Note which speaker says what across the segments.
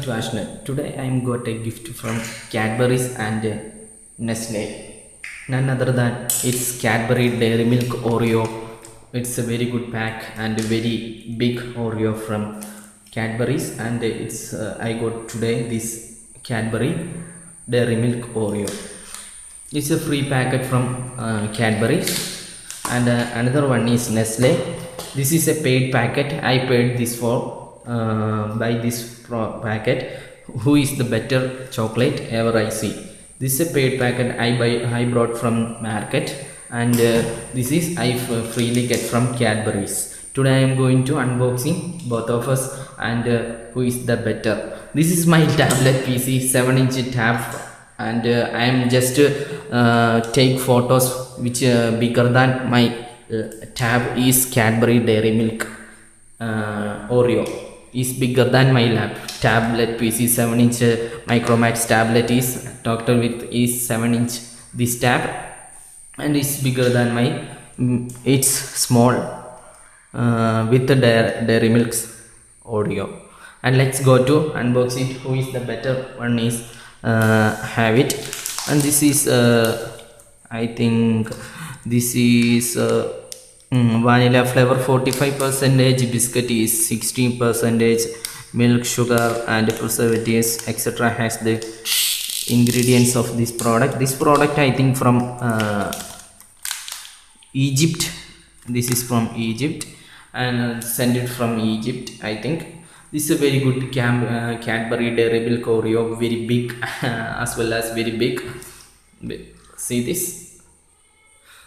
Speaker 1: to Ashnet. Today I am got a gift from Cadbury's and Nestle. None other than it's Cadbury Dairymilk Oreo. It's a very good pack and a very big Oreo from Cadbury's, and it's I got today this Cadbury Dairymilk Oreo. It's a free packet from Cadbury's, and another one is Nestle. This is a paid packet. I paid this for buy this packet. Who is the better chocolate ever I see? This is a paid packet I brought from market, and this is I freely get from Cadbury's. Today I am going to unboxing both of us, and who is the better. This is my tablet PC 7-inch tab, and I am just take photos which bigger than my tab is Cadbury Dairymilk Oreo is bigger than my tablet PC 7-inch Micromax tablet is total width is 7-inch this tab, and it's bigger than my it's small with the Dairymilk Oreo. And let's go to unbox it. Who is the better one is have it. And this is I think this is vanilla flavor 45%, biscuit is 16%, milk, sugar and preservatives etc. has the ingredients of this product. This product I think from Egypt. This is from Egypt and sent it from Egypt I think. This is a very good Cadbury Dairymilk Oreo, very big as well as very big. See this,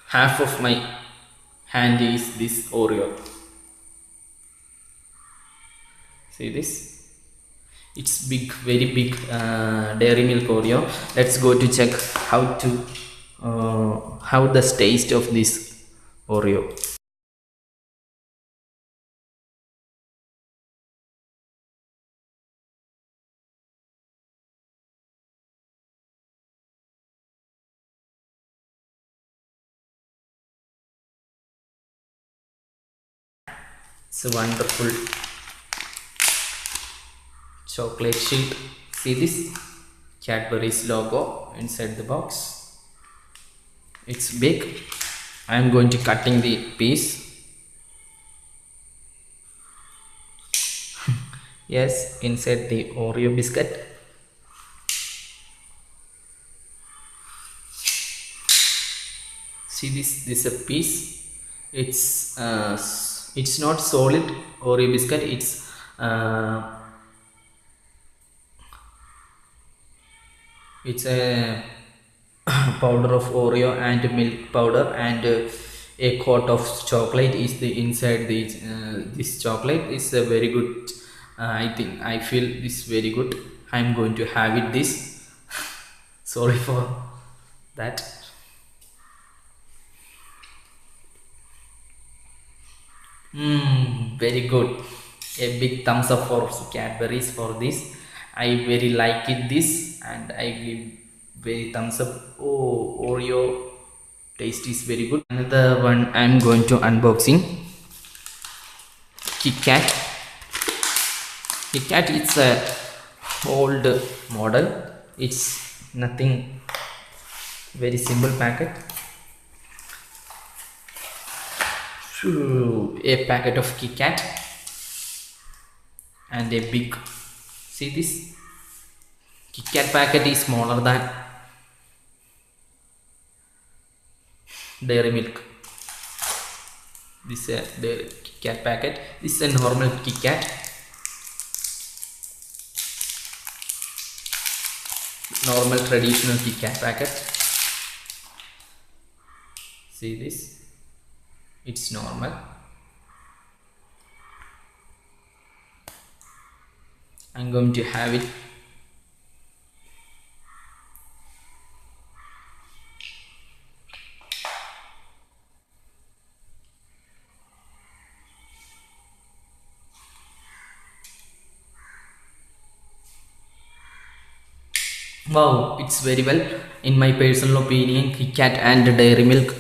Speaker 1: half of my hand is this Oreo. See this, it's big, very big Dairymilk Oreo. Let's go to check how the taste of this Oreo. It's a wonderful chocolate sheet. See this Cadbury's logo inside the box. It's big. I am going to cutting the piece. Yes, inside the Oreo biscuit. See this is a piece. It's not solid Oreo biscuit, it's a powder of Oreo and milk powder, and a coat of chocolate is the inside the this chocolate is a very good. I think I feel this very good. I'm going to have it this. Sorry for that. Very good. A big thumbs up for Cadbury's for this. I very like it this, and I give very thumbs up. Oh, Oreo taste is very good. Another one I'm going to unboxing. KitKat. KitKat is a old model. It's nothing, very simple packet. A packet of KitKat and a big. See this KitKat packet is smaller than Dairymilk. This is the KitKat packet. This is a normal KitKat. Normal traditional KitKat packet. See this. It's normal. I'm going to have it. Wow, it's very well. In my personal opinion, KitKat and Dairymilk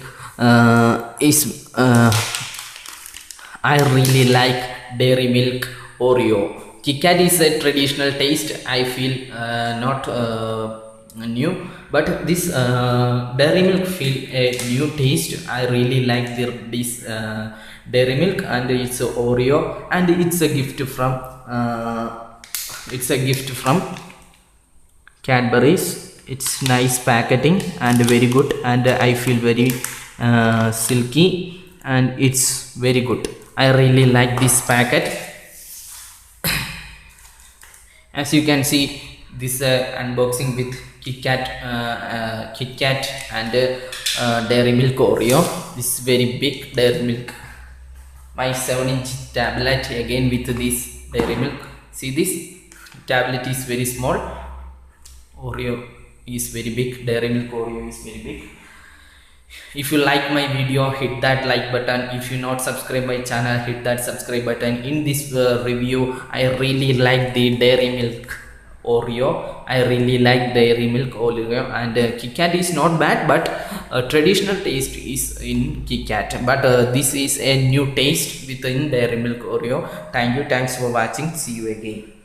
Speaker 1: I really like Dairymilk Oreo. KitKat is a traditional taste. I feel not new, but this dairy milk feel a new taste. I really like this dairy milk, and it's a Oreo, and it's a gift from Cadbury's. It's nice packaging and very good, and I feel very silky, and it's very good. I really like this packet. As you can see, this unboxing with KitKat and Dairymilk Oreo. This is very big Dairymilk. My 7-inch tablet again with this Dairymilk. See, this tablet is very small. Oreo is very big. Dairymilk Oreo is very big. If you like my video, hit that like button. If you not subscribe my channel, hit that subscribe button. In this review, I really like the Dairymilk Oreo. I really like Dairymilk Oreo, and KitKat is not bad, but traditional taste is in KitKat, but this is a new taste within Dairymilk Oreo. Thanks for watching. See you again.